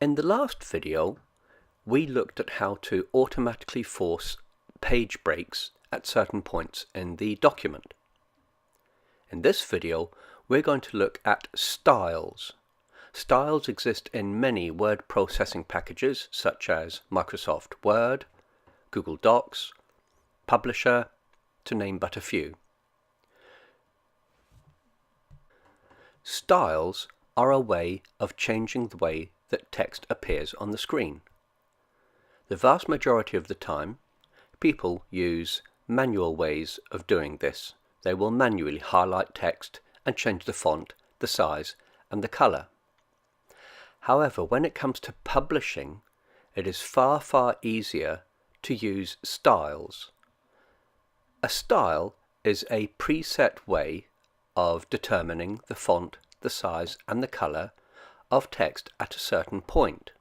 In the last video, we looked at how to automatically force page breaks at certain points in the document. In this video, we're going to look at styles. Styles exist in many word processing packages such as Microsoft Word, Google Docs, Publisher, to name but a few. Styles are a way of changing the way that text appears on the screen. The vast majority of the time, people use manual ways of doing this. They will manually highlight text and change the font, the size, and the color. However, when it comes to publishing, it is far easier to use styles. A style is a preset way of determining the font, the size, and the color of text at a certain point.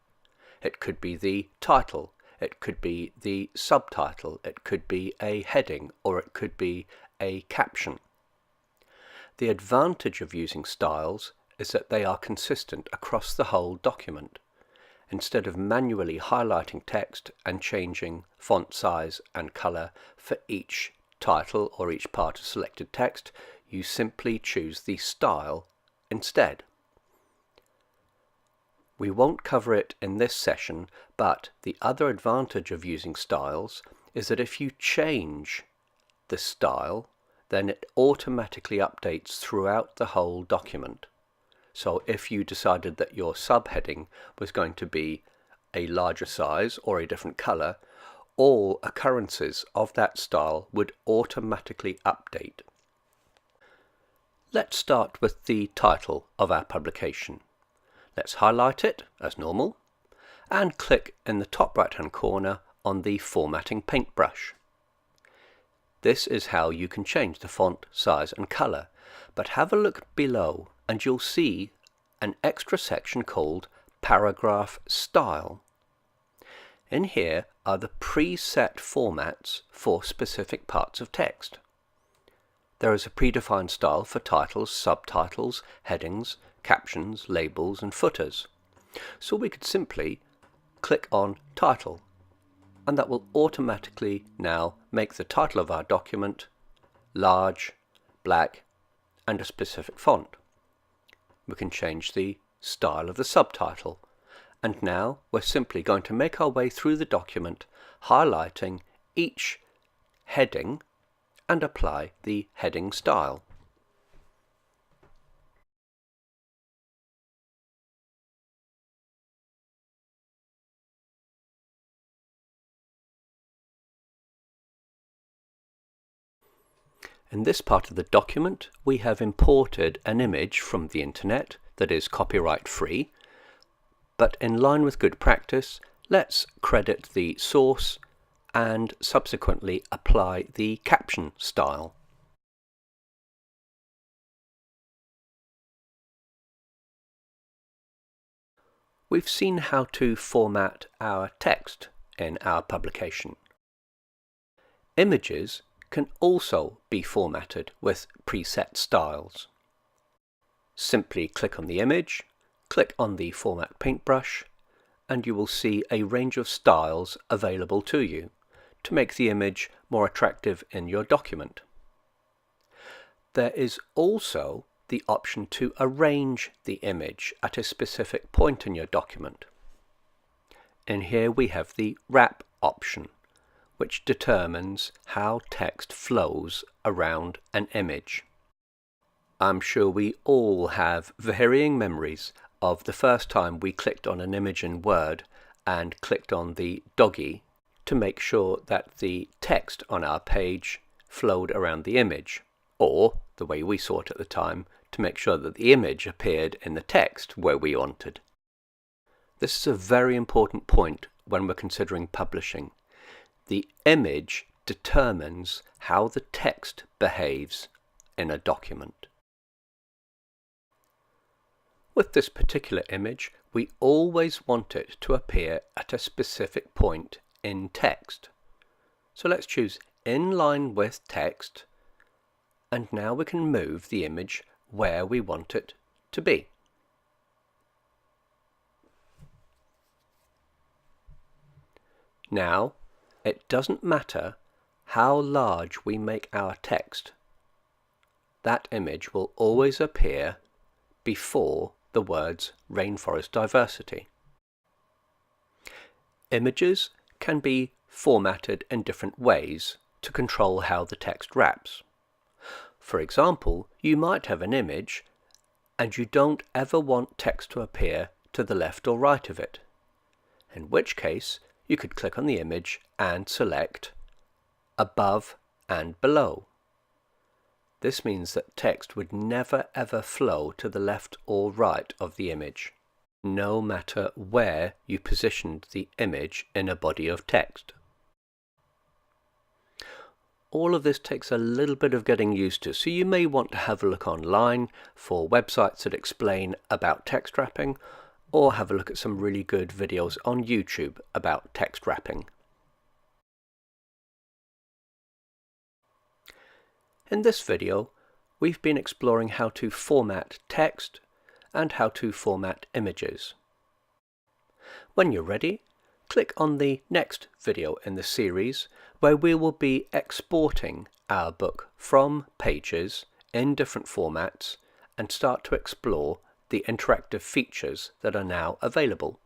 It could be the title, it could be the subtitle, it could be a heading, or it could be a caption. The advantage of using styles is that they are consistent across the whole document. Instead of manually highlighting text and changing font size and color for each title or each part of selected text, you simply choose the style instead. We won't cover it in this session, but the other advantage of using styles is that if you change the style, then it automatically updates throughout the whole document. So if you decided that your subheading was going to be a larger size or a different color, all occurrences of that style would automatically update. Let's start with the title of our publication. Let's highlight it as normal and click in the top right hand corner on the formatting paintbrush. This is how you can change the font, size and color, but have a look below and you'll see an extra section called Paragraph Style. In here are the preset formats for specific parts of text. There is a predefined style for titles, subtitles, headings, captions, labels and footers. So we could simply click on Title, and that will automatically now make the title of our document large, black and a specific font. We can change the style of the subtitle, and now we're simply going to make our way through the document highlighting each heading and apply the heading style. In this part of the document, we have imported an image from the internet that is copyright free, but in line with good practice, let's credit the source and subsequently apply the caption style. We've seen how to format our text in our publication. Images can also be formatted with preset styles. Simply click on the image, click on the Format paintbrush, and you will see a range of styles available to you to make the image more attractive in your document. There is also the option to arrange the image at a specific point in your document. In here we have the wrap option, which determines how text flows around an image. I'm sure we all have varying memories of the first time we clicked on an image in Word and clicked on the doggy to make sure that the text on our page flowed around the image, or the way we saw it at the time, to make sure that the image appeared in the text where we wanted. This is a very important point when we're considering publishing. The image determines how the text behaves in a document. With this particular image, we always want it to appear at a specific point in text. So let's choose In Line with Text, and now we can move the image where we want it to be. Now, it doesn't matter how large we make our text, that image will always appear before the words rainforest diversity. Images can be formatted in different ways to control how the text wraps. For example, you might have an image and you don't ever want text to appear to the left or right of it, in which case you could click on the image and select above and below. This means that text would never ever flow to the left or right of the image, no matter where you positioned the image in a body of text. All of this takes a little bit of getting used to, so you may want to have a look online for websites that explain about text wrapping, or have a look at some really good videos on YouTube about text wrapping. In this video, we've been exploring how to format text and how to format images. When you're ready, click on the next video in the series where we will be exporting our book from Pages in different formats and start to explore the interactive features that are now available.